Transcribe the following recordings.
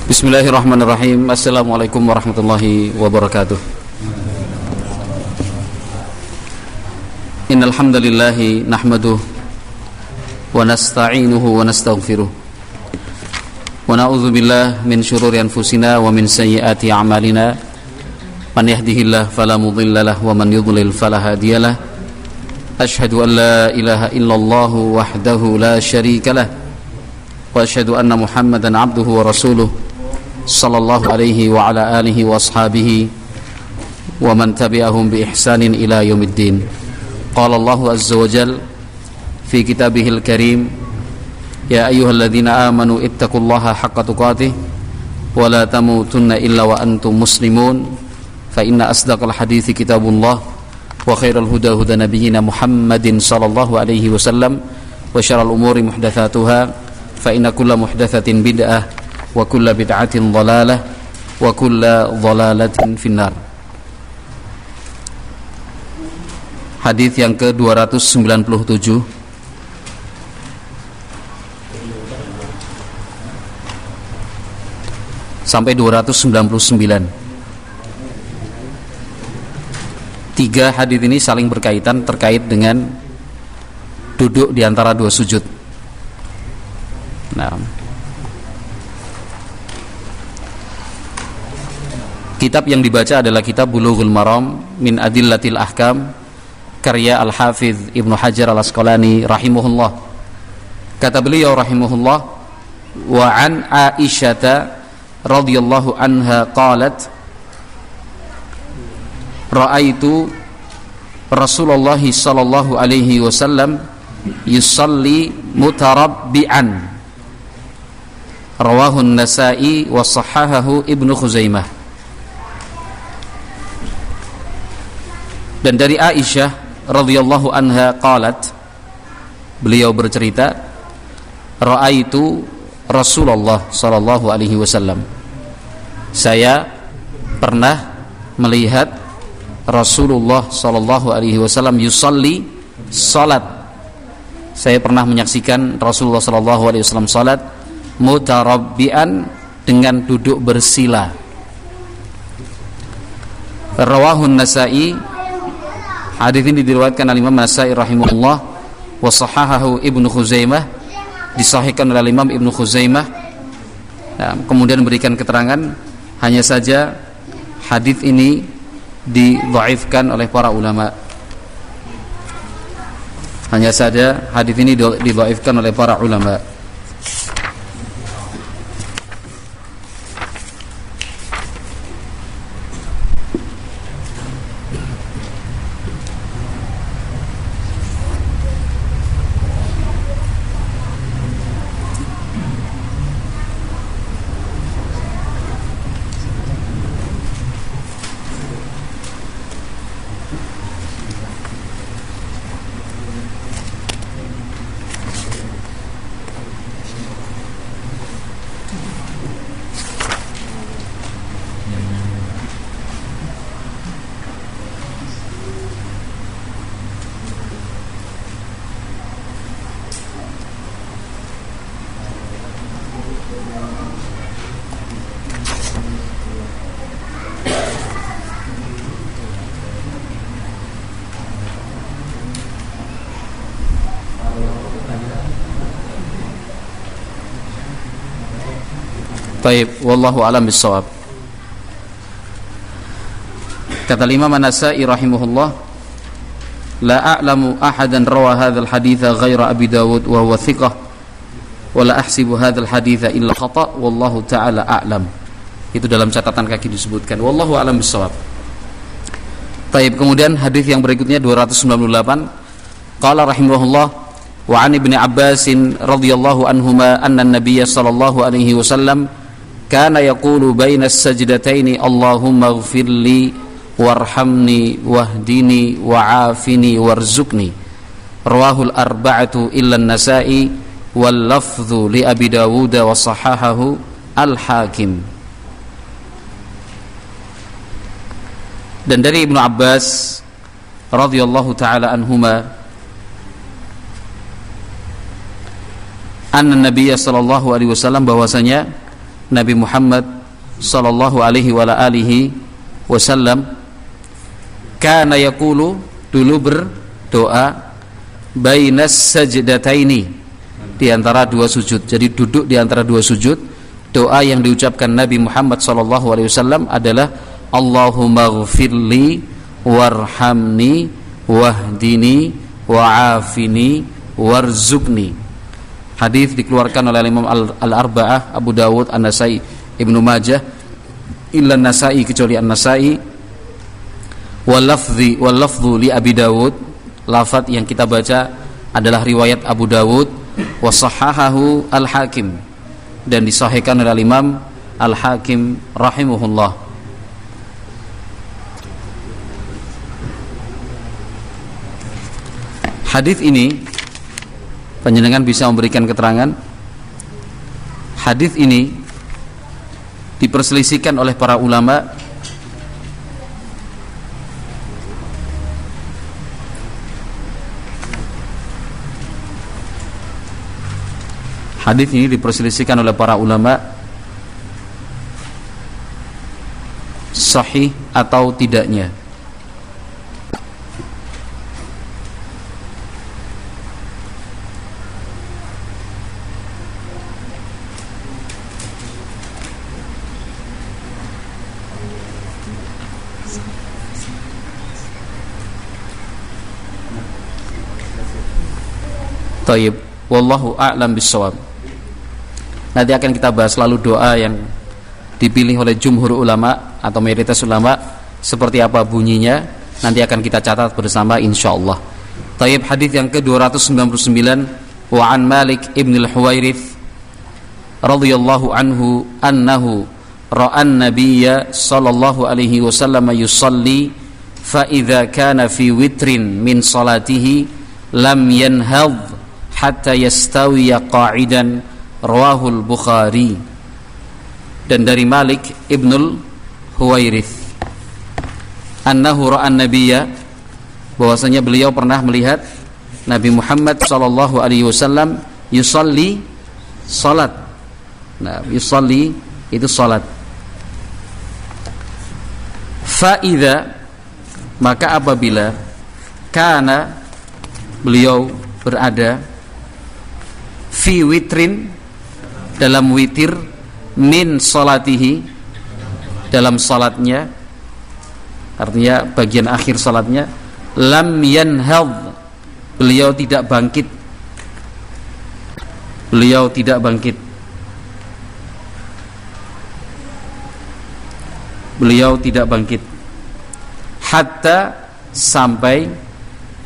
Bismillahirrahmanirrahim. Assalamualaikum warahmatullahi wabarakatuh. Innal hamdalillahi nahmaduhu wa nasta'inuhu wa nastaghfiruh. Wa na'udzu billahi min syururi anfusina wa min sayyiati a'malina. Man yahdihillahu fala mudilla lahu wa man yudlil fala hadiyalah. Asyhadu an la ilaha illallah wahdahu la syarika lah. Wa asyhadu anna Muhammadan 'abduhu wa rasuluh. Sallallahu alaihi wa ala alihi wa ashabihi wa man tabi'ahum bi ihsanin ila yaumiddin. Qala Allahu azza wa jalla fi kitabihil karim, ya ayyuhalladzina amanu ittaqullaha haqqa tuqatih wa la tamutunna illa wa antum muslimun. Fa inna asdaqal hadithi kitabullah wa khairal huda huda nabiyyina Muhammadin sallallahu alaihi wasallam wa syarrul umuri muhdatsatuha fa inna kulla muhdatsatin bid'ah wa kulla bid'atin dhalalah wa kulla dhalalatin finnar. Hadis yang ke-297 sampai 299. Tiga hadis ini saling berkaitan terkait dengan duduk di antara dua sujud. Nah, kitab yang dibaca adalah kitab Bulughul Maram min Adillatil Ahkam karya Al-Hafidz Ibnu Hajar Al-Asqalani rahimahullah. Kata beliau rahimahullah, wa an Aisyata radhiyallahu anha qalat ra'aitu Rasulullah sallallahu alaihi wasallam yusalli mutarabbi'an. Rawahu An-Nasa'i wa sahahahu Ibnu Khuzaimah. Dan dari Aisyah radhiyallahu anha qalat, beliau bercerita, ra'aitu Rasulullah sallallahu alaihi wasallam, saya pernah melihat Rasulullah sallallahu alaihi wasallam yusalli, salat. Saya pernah menyaksikan Rasulullah sallallahu alaihi wasallam salat mutarabbian, dengan duduk bersila. Rawahu An-Nasa'i, hadis ini diriwayatkan oleh Imam Nasa'i rahimahullah, wa sahahahu Ibnu Khuzaimah, disahihkan oleh Imam Ibnu Khuzaimah. Nah, kemudian memberikan keterangan, hanya saja hadis ini didhaifkan oleh para ulama. Hanya saja hadis ini didhaifkan oleh para ulama. Baik, wallahu a'lam bissawab. Kata Imam An-Nasa'i rahimahullah, la a'lamu ahadan rawa hadzal haditsa ghaira Abi Dawud wa huwa thiqah wa la ahsibu hadzal haditsa illa khata' wallahu ta'ala a'lam. Itu dalam catatan kaki disebutkan, wallahu a'lam bissawab. Baik, kemudian hadis yang berikutnya 298, qala rahimahullah, wa 'an Ibnu Abbas radhiyallahu anhuma anna an-nabiy sallallahu alaihi wasallam kana yaqulu baina as-sajdataini Allahumma ighfirli warhamni wahdini wa'afini warzuqni. Rawahul arba'atu illa an-Nasa'i wal lafdhu li Abi Dawud wa sahahahu Al-Hakim. Dan dari Ibnu Abbas radhiyallahu taala anhuma, anna Nabiy sallallahu alaihi wasallam, bahwasanya Nabi Muhammad sallallahu alaihi wa alihi wasallam kana yaqulu, dulu berdoa bainas sajdataini, di antara dua sujud. Jadi duduk di antara dua sujud, doa yang diucapkan Nabi Muhammad sallallahu alaihi wasallam adalah Allahumma ghfirli warhamni wahdini wa'afini warzuqni. Hadis dikeluarkan oleh Imam Al-Arba'ah, Abu Dawud, An-Nasai, Ibnu Majah, illa An-Nasai, kecuali An-Nasai. Wal lafdhu li Abi Dawud, lafaz yang kita baca adalah riwayat Abu Dawud. Wa sahahahu Al-Hakim, dan disahihkan oleh Imam Al-Hakim rahimahullah. Hadis ini panjenengan bisa memberikan keterangan. Hadis ini diperselisihkan oleh para ulama. Hadis ini diperselisihkan oleh para ulama sahih atau tidaknya. Taib, wallahu a'lam bissawab. Nanti akan kita bahas lalu doa yang dipilih oleh jumhur ulama atau mayoritas ulama seperti apa bunyinya, nanti akan kita catat bersama insyaallah. Taib, hadis yang ke-299, wa an Malik ibn al-Huwairits radhiyallahu anhu annahu ra'an nabiyya sallallahu alaihi wasallam yusalli fa idza kana fi witrin min salatihi lam yanhadh hatta yastawiya qa'idan, rawahul Bukhari. Dan dari Malik ibnul Huwairits annahu ra'an nabiyya, bahwasanya beliau pernah melihat Nabi Muhammad sallallahu alaihi wasallam yusalli, salat. Nah, yusalli itu salat. Fa idza, maka apabila, kana beliau berada, fi witrin, dalam witir, min salatihi, dalam salatnya, artinya bagian akhir salatnya, lam yanhadh, beliau tidak bangkit, beliau tidak bangkit, beliau tidak bangkit, hatta, sampai,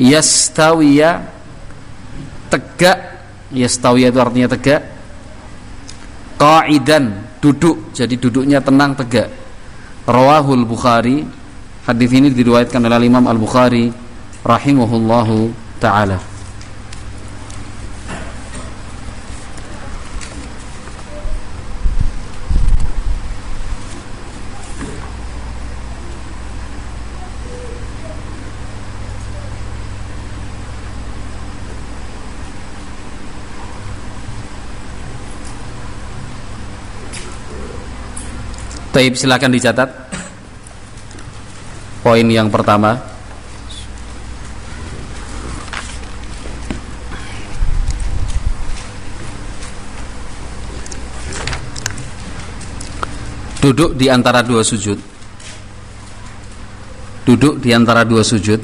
yastawiya, tegak. Yastawiya itu artinya tegak, qa'idan, duduk, jadi duduknya tenang tegak. Rawahul Bukhari, hadis ini diriwayatkan oleh Imam Al-Bukhari rahimahullahu taala. Taib, silakan dicatat. Poin yang pertama, duduk di antara dua sujud. Duduk di antara dua sujud.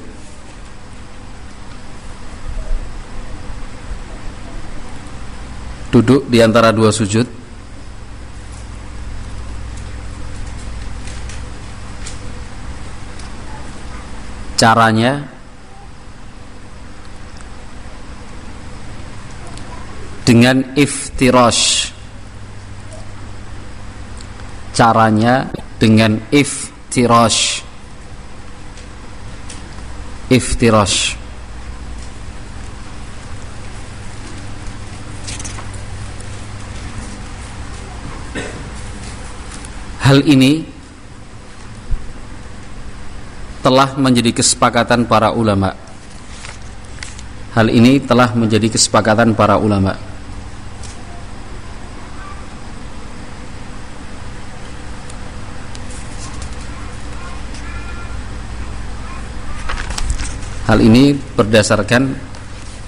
Duduk di antara dua sujud. Caranya dengan iftirash. Caranya dengan iftirash. Iftirash. Hal ini telah menjadi kesepakatan para ulama. Hal ini telah menjadi kesepakatan para ulama. Hal ini berdasarkan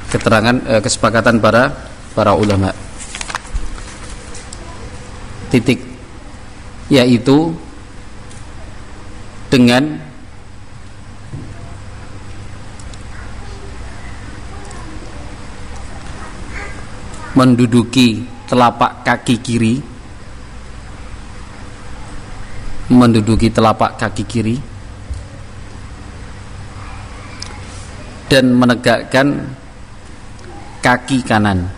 keterangan kesepakatan para ulama. Titik, yaitu dengan menduduki telapak kaki kiri, dan menegakkan kaki kanan.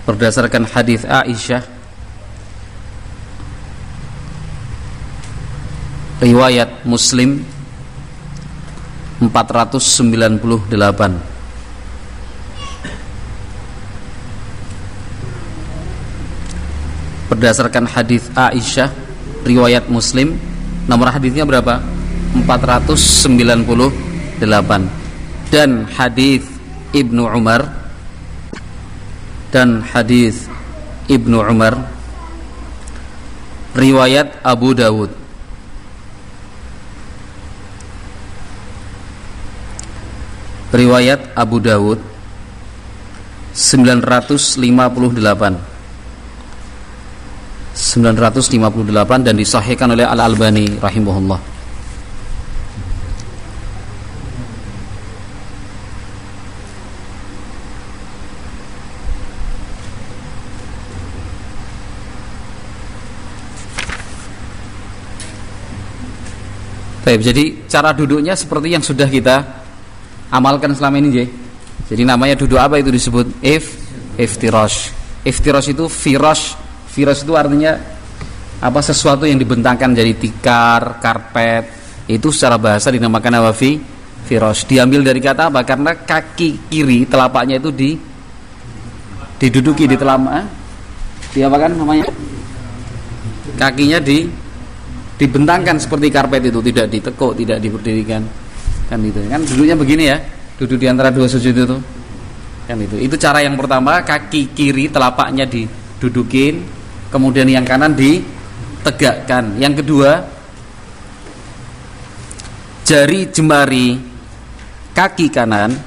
Berdasarkan hadis Aisyah, riwayat Muslim 498. Berdasarkan hadis Aisyah riwayat Muslim, nomor hadisnya berapa? 498. Dan hadis Ibnu Umar riwayat Abu Dawud, riwayat Abu Dawud 958 dan disahihkan oleh Al-Albani rahimahullah. Baik, jadi cara duduknya seperti yang sudah kita amalkan selama ini, J. Jadi namanya duduk apa itu disebut? Iftirash. Iftirash itu firash itu artinya apa? Sesuatu yang dibentangkan jadi tikar, karpet. Itu secara bahasa dinamakan apa? Firash. Diambil dari kata apa? Karena kaki kiri telapaknya itu diduduki di telapak. Di apa kan namanya? Kakinya dibentangkan seperti karpet itu, tidak ditekuk, tidak diberdirikan. Kan itu. Kan duduknya begini ya. Duduk di antara dua sujud itu. Kan itu. Itu cara yang pertama, kaki kiri telapaknya didudukin, kemudian yang kanan ditegakkan. Yang kedua, jari jemari kaki kanan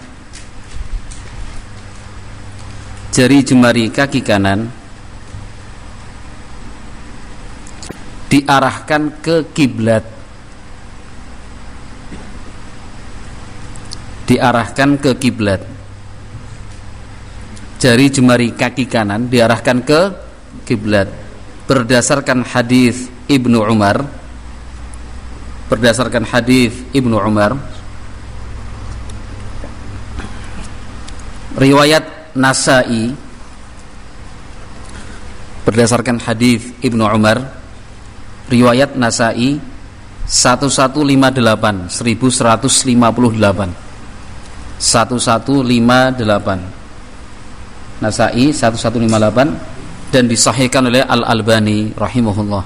diarahkan ke kiblat. Jari jemari kaki kanan diarahkan ke kiblat berdasarkan hadis Ibnu Umar. Riwayat Nasa'i berdasarkan hadis Ibnu Umar, riwayat Nasa'i 1158 Nasa'i 1158 dan disahihkan oleh Al-Albani rahimahullah.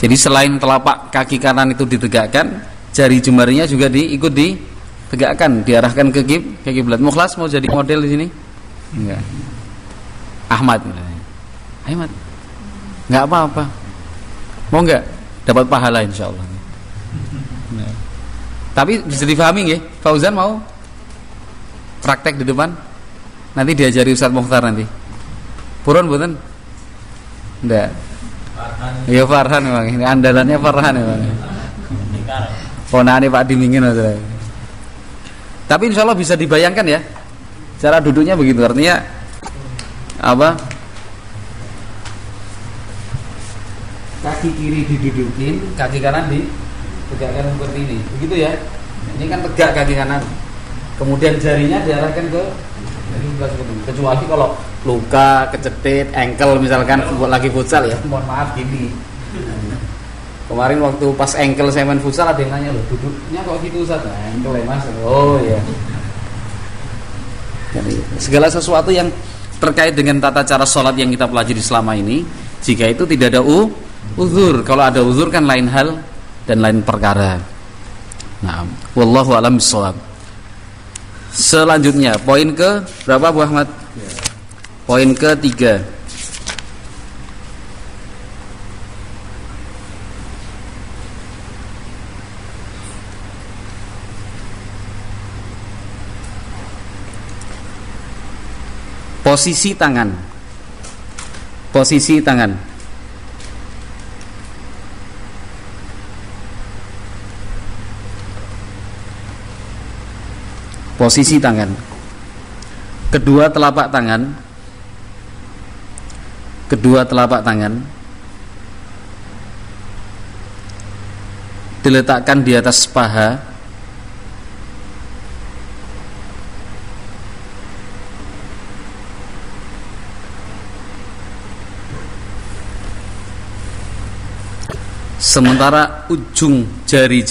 Jadi selain telapak kaki kanan itu ditegakkan, jari jemarinya juga ikut ditegakkan, diarahkan ke kiblat. Mukhlas mau jadi model di sini? Enggak. Ahmad. Enggak apa-apa. Mau enggak? Dapat pahala insyaallah. Nah. Tapi bisa difahami nggih? Fauzan mau praktek di depan? Nanti diajari Ustaz Mokhtar nanti. Purun mboten? Enggak. Iya Farhan memang. Ini andalannya Farhan memang. Ponane Pak Dimingin aja. Tapi insyaallah bisa dibayangkan ya. Cara duduknya begitu, artinya apa? Kaki kiri didudukin, kaki kanan ditegakkan seperti ini. Begitu ya. Ini kan tegak kaki kanan. Kemudian jarinya diarahkan ke Kecuali kalau luka, kecetit, ankle misalkan lagi futsal ya, mohon maaf gini. Kemarin waktu pas ankle saya main futsal ada yang nanya loh, duduknya kok gitu Ustaz? Ankle ya Mas. Oh iya. Jadi, segala sesuatu yang terkait dengan tata cara sholat yang kita pelajari selama ini, jika itu tidak ada uzur, kalau ada uzur kan lain hal dan lain perkara. Nah, wallahu a'lam bishawab. Selanjutnya poin ke berapa Bu Ahmad? Poin ke-3. Posisi tangan. Posisi tangan. Posisi tangan. Kedua telapak tangan. Kedua telapak tangan diletakkan di atas paha. Sementara ujung jari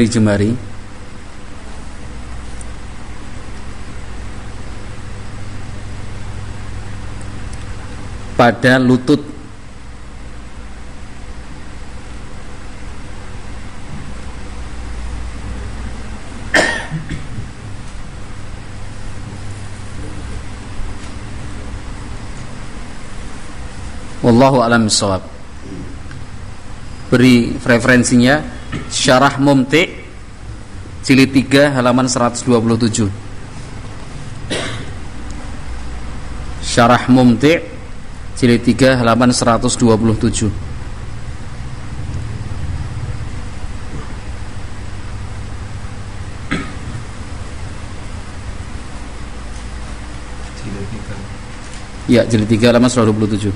jemari pada lutut. Wallahu a'lam bishawab. Beri referensinya Syarah Mumti' jilid 3 halaman 127. Syarah Mumti' jilid 3 halaman 127. Ya, jilid 3 halaman 127.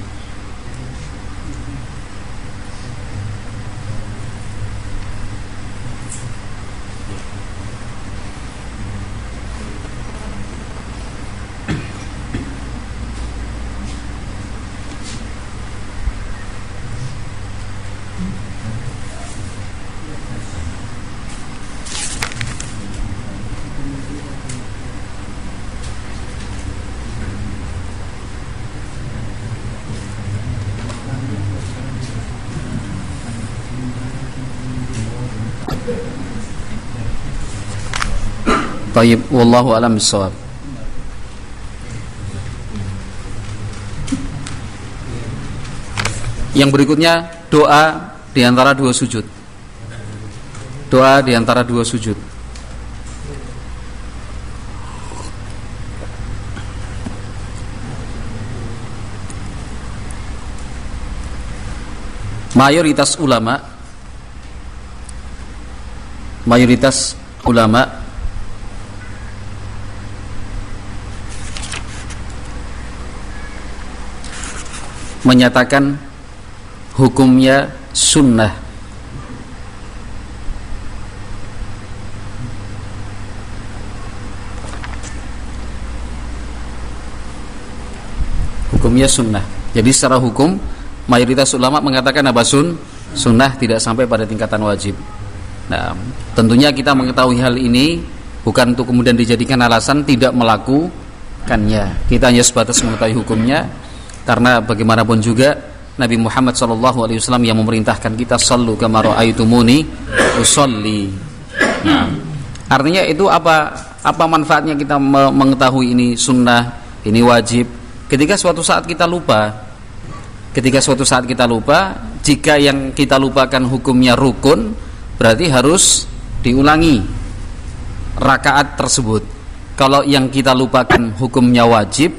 Baik, wallahu a'lam bishawab. Yang berikutnya doa di antara dua sujud. Doa di antara dua sujud. Mayoritas ulama menyatakan hukumnya sunnah. Hukumnya sunnah. Jadi secara hukum mayoritas ulama mengatakan apa? Sunnah, tidak sampai pada tingkatan wajib. Nah, tentunya kita mengetahui hal ini bukan untuk kemudian dijadikan alasan tidak melakukannya. Kita hanya sebatas mengetahui hukumnya. Karena bagaimanapun juga Nabi Muhammad SAW yang memerintahkan kita sallu kama ra'aitumuni usolli. Nah, artinya itu apa manfaatnya kita mengetahui ini sunnah, ini wajib? Ketika suatu saat kita lupa, jika yang kita lupakan hukumnya rukun, berarti harus diulangi rakaat tersebut. Kalau yang kita lupakan hukumnya wajib,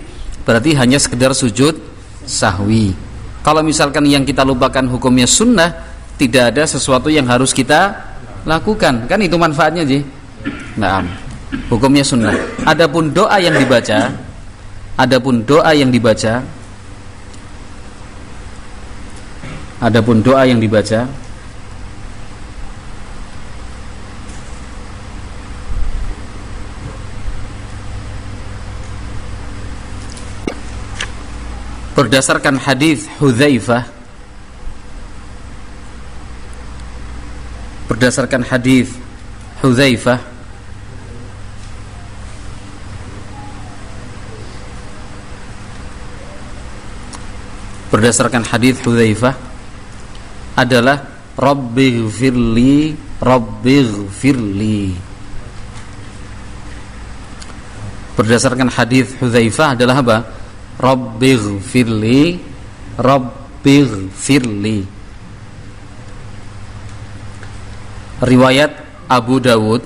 berarti hanya sekedar sujud sahwi. Kalau misalkan yang kita lupakan hukumnya sunnah, tidak ada sesuatu yang harus kita lakukan, kan itu manfaatnya sih. Nah, hukumnya sunnah. Adapun doa yang dibaca, berdasarkan hadis Hudzaifah, berdasarkan hadis Hudzaifah berdasarkan hadis Hudzaifah adalah Rabbighfirli Rabbighfirli. Berdasarkan hadis Hudzaifah adalah apa? Rabbighfirli Rabbighfirli. Riwayat Abu Dawud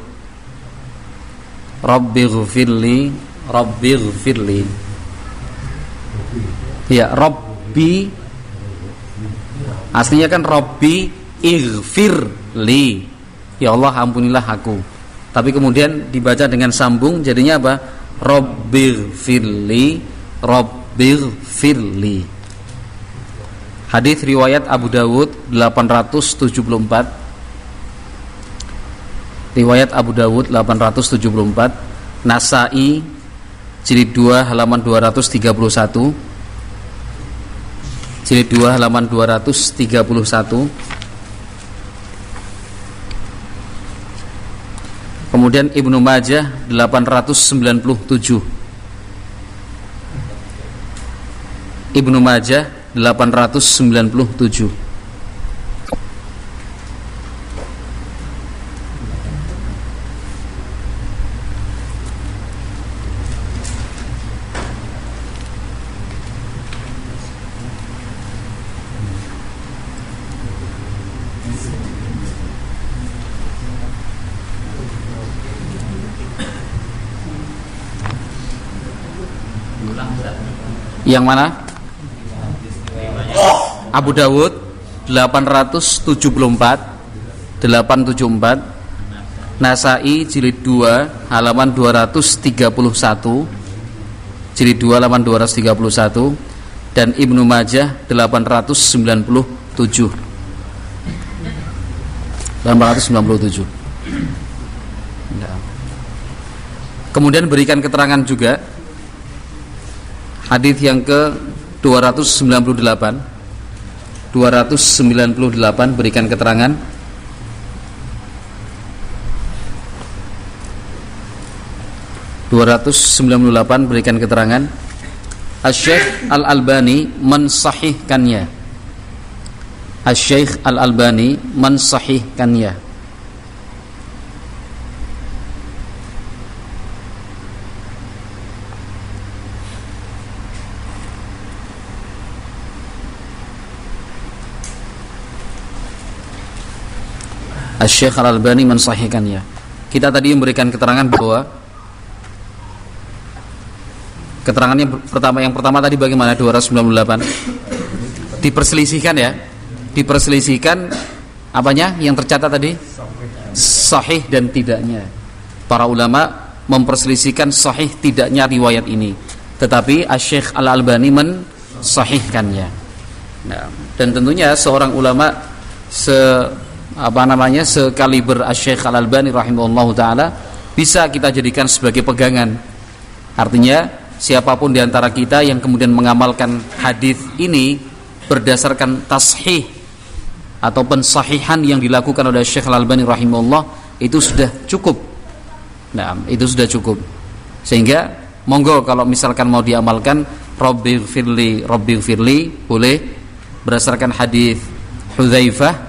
Rabbighfirli Rabbighfirli. Ya, Rabbi aslinya kan Rabbi ighfirli, ya Allah ampunilah aku. Tapi kemudian dibaca dengan sambung jadinya apa? Rabbighfirli Rabbighfirli. Hadis riwayat Abu Dawud 874. Riwayat Abu Dawud 874. Nasa'i jilid 2 halaman 231. Jilid 2 halaman 231. Kemudian Ibnu Majah 897. Ibnu Majah 897. Yang mana? Abu Dawud 874. Nasa'i jilid 2 halaman 231. Jilid 2 halaman 231. Dan Ibnu Majah 897. 897. Kemudian berikan keterangan juga hadis yang ke 298. 298 berikan keterangan. Berikan keterangan. Asy-Syaikh Al-Albani mensahihkannya. Asy-Syaikh Al-Albani mensahihkannya. Asy-Syaikh Al-Albani mensahihkannya. Kita tadi memberikan keterangan bahwa keterangannya yang pertama tadi bagaimana? 298 diperselisihkan ya, diperselisihkan apanya yang tercatat tadi? Sahih dan tidaknya. Para ulama memperselisihkan sahih tidaknya riwayat ini, tetapi Asy-Syaikh Al-Albani mensahihkannya. Nah, dan tentunya seorang ulama sekaliber Asy-Syaikh Al-Albani rahimahullahu taala bisa kita jadikan sebagai pegangan. Artinya siapapun di antara kita yang kemudian mengamalkan hadis ini berdasarkan tashih atau pensahihan yang dilakukan oleh Syekh Al-Albani rahimahullah, itu sudah cukup. Nah, itu sudah cukup. Sehingga monggo kalau misalkan mau diamalkan Rabbighfirli Rabbighfirli boleh berdasarkan hadis Hudzaifah,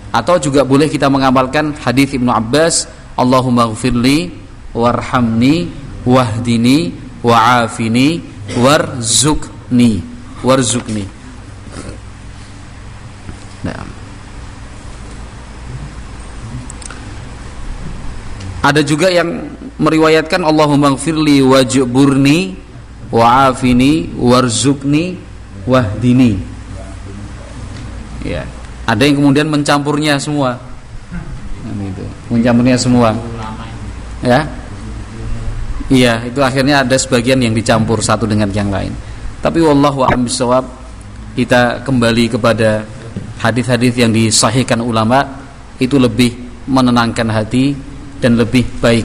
atau juga boleh kita mengamalkan hadis Ibnu Abbas, Allahumma ghfirli warhamni wahdini wa'afini warzuqni. Nah. Ada juga yang meriwayatkan Allahumma ghfirli wajburni wa'afini warzuqni wahdini. Ya. Ada yang kemudian mencampurnya semua. Mencampurnya semua. Ya. Iya, itu akhirnya ada sebagian yang dicampur satu dengan yang lain. Tapi wallahu a'lam bishawab, kita kembali kepada hadis-hadis yang disahihkan ulama, itu lebih menenangkan hati dan lebih baik.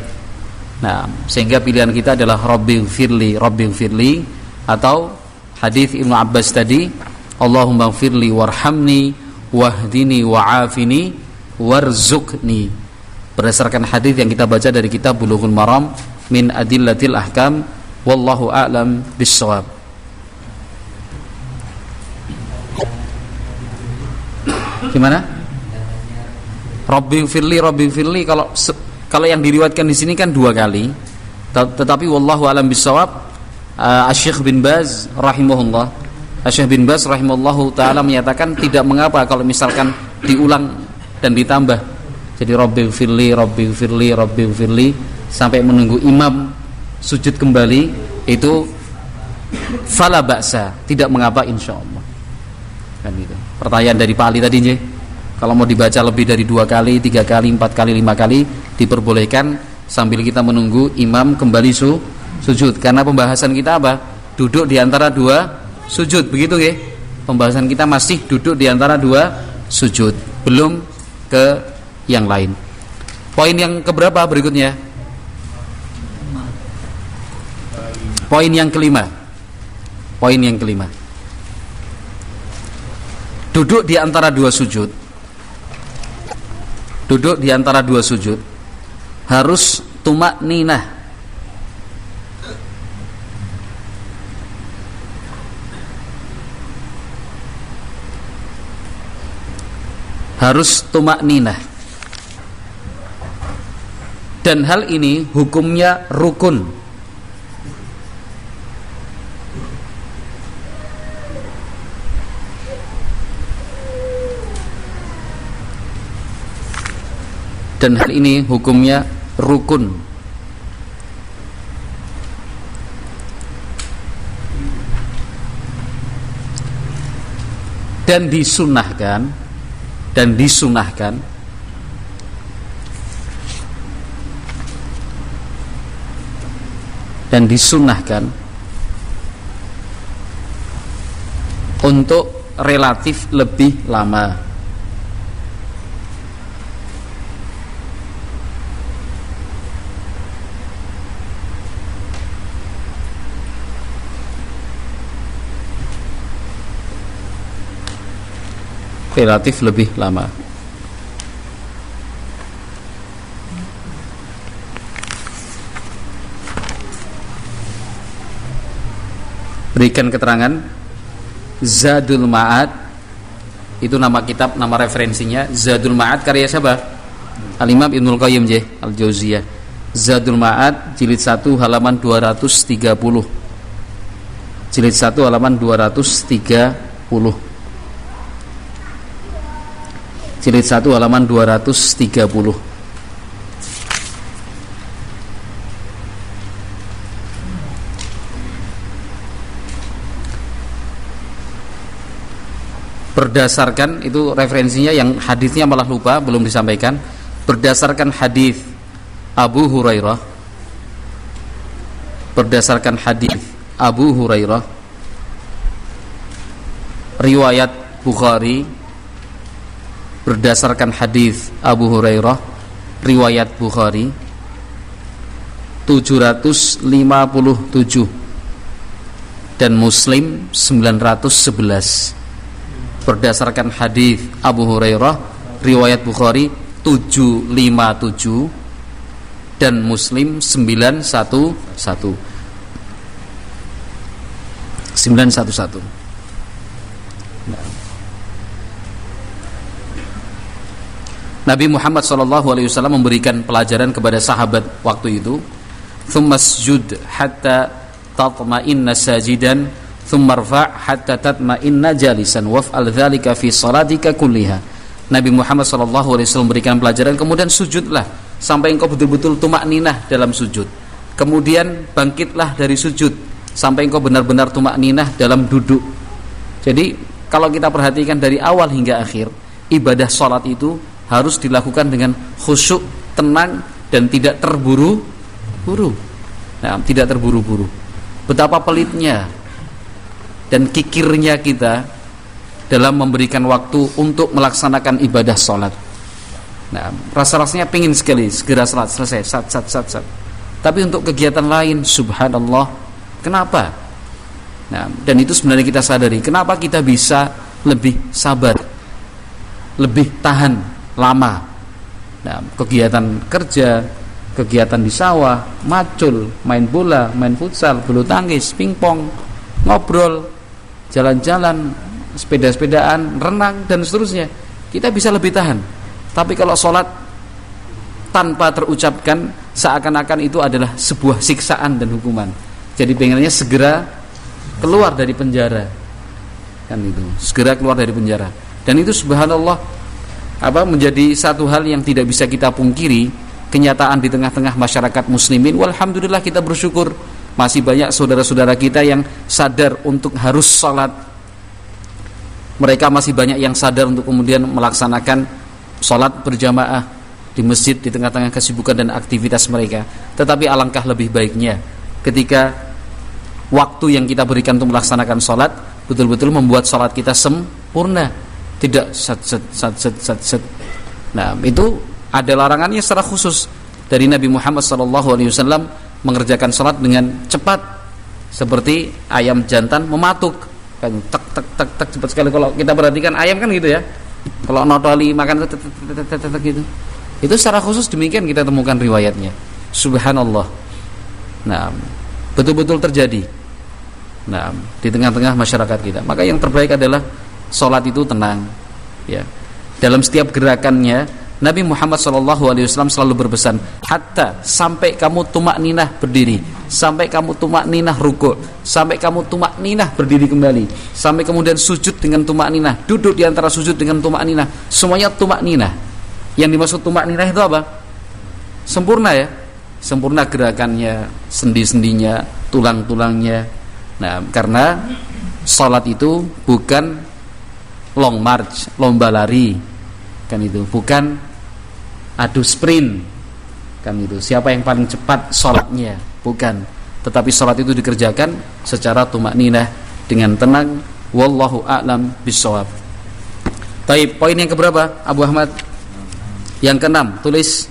Nah, sehingga pilihan kita adalah Rabbighfirli Rabbighfirli, atau hadis Ibnu Abbas tadi, Allahumma ighfirli warhamni wahdini wa'afini warzuqni, berdasarkan hadis yang kita baca dari kitab Bulughul Maram min adillatil ahkam, wallahu a'lam bissawab. Gimana? Rabbi firli, kalau yang diriwayatkan di sini kan 2 kali, tetapi wallahu a'lam bissawab. Asy-Syaikh bin Baz rahimahullah, Asy-Syaikh bin Baz rahimahullahu taala menyatakan tidak mengapa kalau misalkan diulang dan ditambah. Jadi Rabbi firli sampai menunggu imam sujud kembali, itu fala ba'sa, tidak mengapa insyaallah. Kan gitu. Pertanyaan dari Pak Ali tadi nggih. Kalau mau dibaca lebih dari 2 kali, 3 kali, 4 kali, 5 kali diperbolehkan sambil kita menunggu imam kembali sujud. Karena pembahasan kita apa? Duduk di antara 2 sujud, begitu nggih? Pembahasan kita masih duduk di antara 2 sujud, belum ke yang lain. Poin yang keberapa berikutnya? Poin yang kelima. Duduk di antara 2 sujud. Duduk di antara 2 sujud harus tumakninah. Harus tumakninah. Dan hal ini hukumnya rukun. Dan hal ini hukumnya rukun. Dan disunahkan untuk relatif lebih lama. Relatif lebih lama. Berikan keterangan. Zadul Ma'ad itu nama kitab, nama referensinya. Zadul Ma'ad karya siapa? Al-Imam Ibnul Qayyim Al-Jauziyah. Zadul Ma'ad jilid 1 halaman 230. Jilid 1 halaman 230. Jilid 1 halaman 230. Berdasarkan, itu referensinya, yang hadisnya malah lupa, belum disampaikan. Berdasarkan hadis Abu Hurairah, riwayat Bukhari. Berdasarkan hadis Abu Hurairah riwayat Bukhari 757 dan Muslim 911. Berdasarkan hadis Abu Hurairah riwayat Bukhari 757 dan Muslim 911. Nabi Muhammad SAW memberikan pelajaran kepada sahabat waktu itu, "Tsummasjud hatta tatma'inna sajidan, tsummarfa' hatta tatma'inna jalisan, waf'al dzalika fi salatika kulliha." Nabi Muhammad SAW memberikan pelajaran, kemudian sujudlah sampai engkau betul-betul tumakninah dalam sujud. Kemudian bangkitlah dari sujud sampai engkau benar-benar tumakninah dalam duduk. Jadi kalau kita perhatikan dari awal hingga akhir, ibadah salat itu harus dilakukan dengan khusyuk, tenang, dan tidak terburu-buru. Nah, tidak terburu-buru. Betapa pelitnya dan kikirnya kita dalam memberikan waktu untuk melaksanakan ibadah sholat. Nah, rasa-rasanya pengen sekali segera sholat selesai, sat. Tapi untuk kegiatan lain, subhanallah, kenapa? Nah, dan itu sebenarnya kita sadari. Kenapa kita bisa lebih sabar, lebih tahan lama. Nah, kegiatan kerja, kegiatan di sawah, macul, main bola, main futsal, bulu tangkis, pingpong, ngobrol, jalan-jalan, sepeda-sepedaan, renang dan seterusnya. Kita bisa lebih tahan. Tapi kalau sholat tanpa terucapkan, seakan-akan itu adalah sebuah siksaan dan hukuman. Jadi pengennya segera keluar dari penjara, kan itu, segera keluar dari penjara. Dan itu subhanallah menjadi satu hal yang tidak bisa kita pungkiri, kenyataan di tengah-tengah masyarakat muslimin. Walhamdulillah, kita bersyukur masih banyak saudara-saudara kita yang sadar untuk harus sholat. Mereka masih banyak yang sadar untuk kemudian melaksanakan sholat berjamaah di masjid di tengah-tengah kesibukan dan aktivitas mereka. Tetapi alangkah lebih baiknya ketika waktu yang kita berikan untuk melaksanakan sholat betul-betul membuat sholat kita sempurna, tidak set. Nah, itu ada larangannya secara khusus dari Nabi Muhammad SAW mengerjakan sholat dengan cepat, seperti ayam jantan mematuk, kan, tek cepat sekali. Kalau kita perhatikan ayam kan gitu ya, kalau notoli makan tek gitu. Itu secara khusus demikian kita temukan riwayatnya. Subhanallah. Nah, betul-betul terjadi. Nah, di tengah-tengah masyarakat kita. Maka yang terbaik adalah sholat itu tenang, ya. Dalam setiap gerakannya Nabi Muhammad SAW selalu berpesan, hatta, sampai kamu tumakninah berdiri, sampai kamu tumakninah rukuk, sampai kamu tumakninah berdiri kembali, sampai kemudian sujud dengan tumakninah, duduk di antara sujud dengan tumakninah, semuanya tumakninah. Yang dimaksud tumakninah itu apa? Sempurna, ya. Sempurna gerakannya, sendi-sendinya, tulang-tulangnya. Nah, karena sholat itu bukan long march, lomba lari, kan itu, bukan adu sprint, kan itu, siapa yang paling cepat sholatnya, bukan. Tetapi sholat itu dikerjakan secara tumakninah, dengan tenang. Wallahu a'lam bishawab. Baik, poin yang keberapa, Abu Ahmad? Yang keenam, tulis.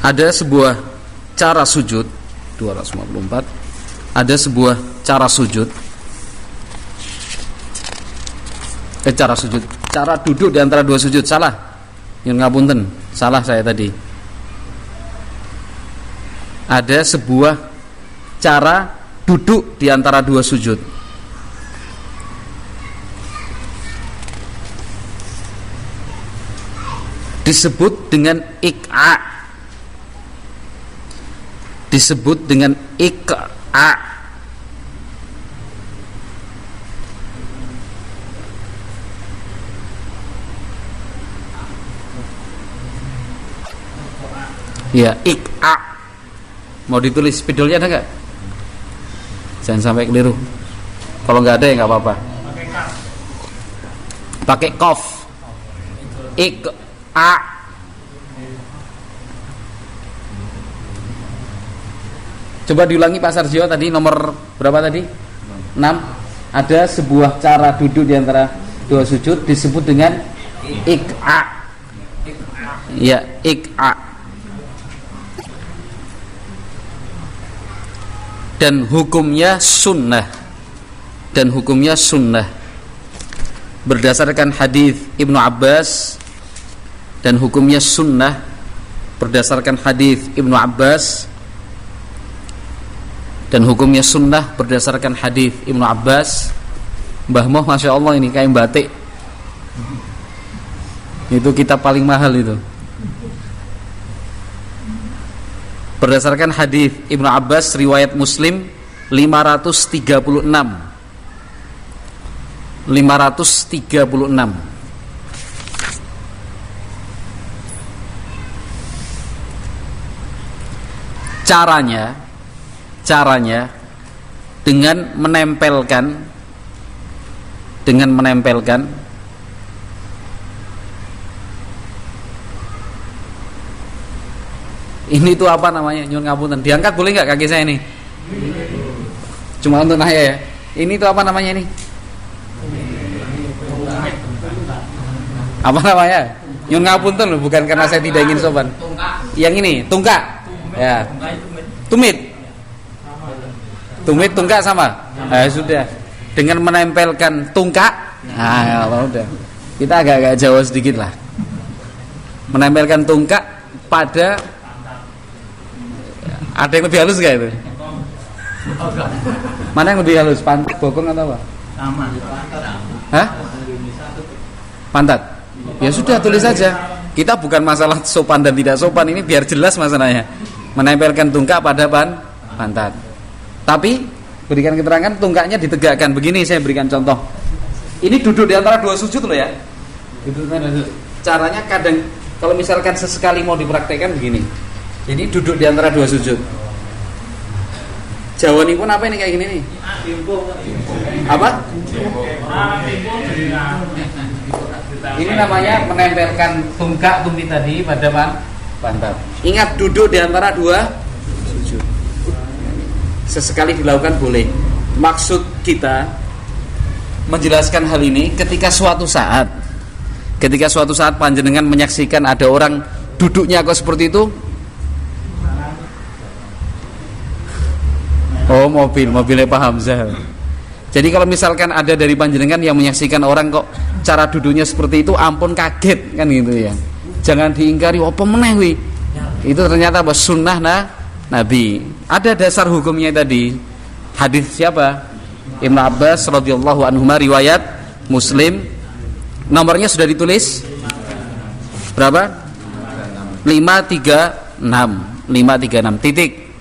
Ada sebuah cara sujud 254. Ada sebuah cara sujud. Cara duduk di antara dua sujud. Salah. Yang ngapunten, salah saya tadi. Ada sebuah cara duduk di antara dua sujud. Disebut dengan iq'a. Disebut dengan iq'a. Ya, iq'a. Mau ditulis spidolnya ada nggak? Jangan sampai keliru. Kalau nggak ada ya nggak apa-apa. Pakai qaf. Iq'a. Coba diulangi Pak Sarjio tadi, nomor berapa tadi? 6. Ada sebuah cara duduk di antara dua sujud disebut dengan iq'a. Ya, iq'a. Dan hukumnya sunnah. Berdasarkan hadis Ibnu Abbas, dan hukumnya sunnah berdasarkan hadis Ibnu Abbas, dan hukumnya sunnah berdasarkan hadis Ibnu Abbas. Mbah Moh, masya Allah, ini kain batik itu kitab paling mahal itu. Berdasarkan hadis Ibnu Abbas riwayat Muslim 536. Caranya dengan menempelkan ini tuh apa namanya, nyuwun ngapunten, diangkat boleh nggak kaki saya ini? Cuma untuk nanya ya. Ini tuh apa namanya ini? Apa namanya? Nyun ngapunten loh, bukan karena saya tidak ingin sopan. Yang ini, tungkak. Ya. Tumit. Tumit, tungkak sama. Sudah. Dengan menempelkan tungkak. Nah, ya udah. Kita agak-agak Jawa sedikit lah. Menempelkan tungkak pada, ada yang lebih halus gak itu? Mana yang lebih halus? Pantat, bokong atau apa? Sama. Hah? Pantat. Ya sudah, tulis saja. Kita bukan masalah sopan dan tidak sopan, ini biar jelas masalahnya. Menempelkan tungkak pada pantat. Tapi berikan keterangan tungkaknya ditegakkan. Begini saya berikan contoh. Ini duduk di antara dua sujud loh ya. Caranya kadang kalau misalkan sesekali mau dipraktekkan begini. Jadi duduk di antara dua sujud. Jawa ini pun apa ini kayak gini nih? Apa? Ini namanya menempelkan tungkak tumit tadi pada pantat. Ingat duduk di antara dua sujud. Sesekali dilakukan boleh. Maksud kita menjelaskan hal ini ketika suatu saat panjenengan menyaksikan ada orang duduknya kok seperti itu. Oh, mobilnya Pak Hamzah. Jadi kalau misalkan ada dari panjenengan yang menyaksikan orang kok cara duduknya seperti itu, ampun kaget kan gitu ya. Jangan diingkari, apa meneh wi. Itu ternyata sunnah Nabi. Ada dasar hukumnya tadi. Hadis siapa? Ibnu Abbas radhiyallahu anhuma, riwayat Muslim. Nomornya sudah ditulis? Berapa? 536 titik.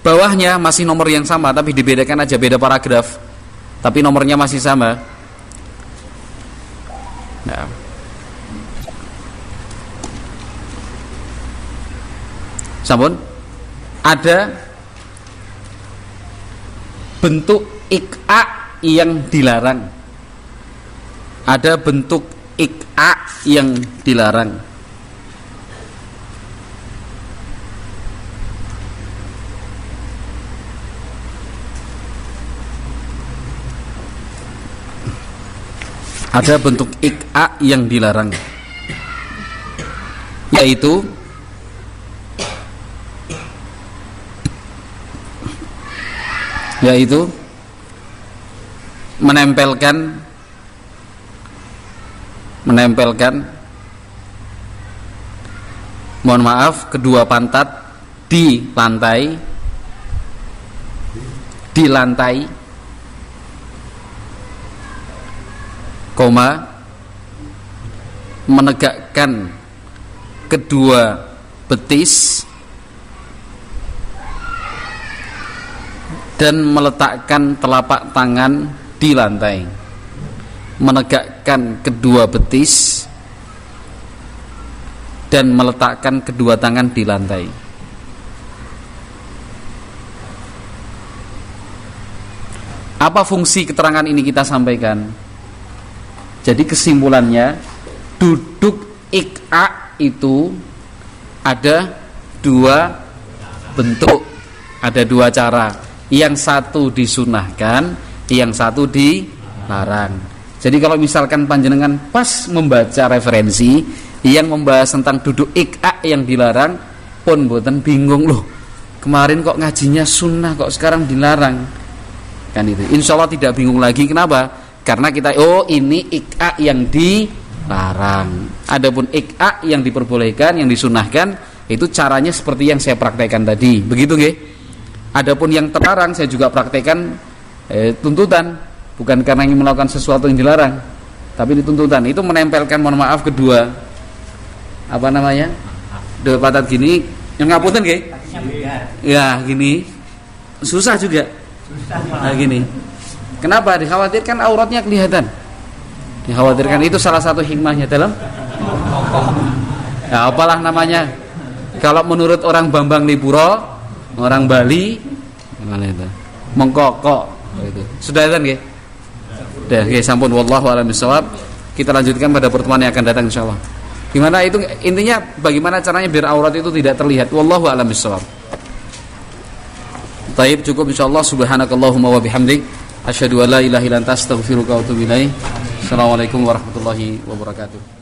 Bawahnya masih nomor yang sama tapi dibedakan aja, beda paragraf. Tapi nomornya masih sama. Nah. Sampun? Ada bentuk ik'a yang dilarang. Ada bentuk ik'a yang dilarang. Ada bentuk ik'a yang dilarang, yaitu menempelkan mohon maaf, kedua pantat di lantai, koma, menegakkan kedua betis dan meletakkan telapak tangan di lantai. Menegakkan kedua betis dan meletakkan kedua tangan di lantai. Apa fungsi keterangan ini kita sampaikan? Jadi kesimpulannya, duduk ik'a itu ada dua bentuk, ada dua cara. Yang satu disunahkan, yang satu dilarang. Jadi kalau misalkan panjenengan pas membaca referensi yang membahas tentang duduk ik'a yang dilarang, pun mboten bingung loh. Kemarin kok ngajinya sunnah, kok sekarang dilarang. Kan itu. Insyaallah tidak bingung lagi. Kenapa? Karena kita ini ik'a yang dilarang. Adapun ik'a yang diperbolehkan, yang disunahkan, itu caranya seperti yang saya praktekkan tadi. Begitu nggih? Adapun yang terlarang saya juga praktekkan tuntutan, bukan karena ingin melakukan sesuatu yang dilarang, tapi dituntutan. Itu menempelkan, mohon maaf, kedua dua pantat gini, yang ngapunten nggih? Ya, gini. Susah juga. Nah, gini. Kenapa? Dikhawatirkan auratnya kelihatan. Dikhawatirkan, itu salah satu hikmahnya dalam ya, apalah namanya. Kalau menurut orang Bambang Lipuro, orang Bali, mana itu? Mengkokok itu. Sudah kan nggih? Sudah nggih, sampun, wallahu a'lam bishawab. Kita lanjutkan pada pertemuan yang akan datang insyaallah. Gimana itu intinya, bagaimana caranya biar aurat itu tidak terlihat. Wallahu a'lam bishawab. Baik, cukup insyaallah. Subhanakallahumma wa bihamdik, asyhadu an la ilaha illa anta, astaghfiruka wa atubu ilaik. Assalamualaikum warahmatullahi wabarakatuh.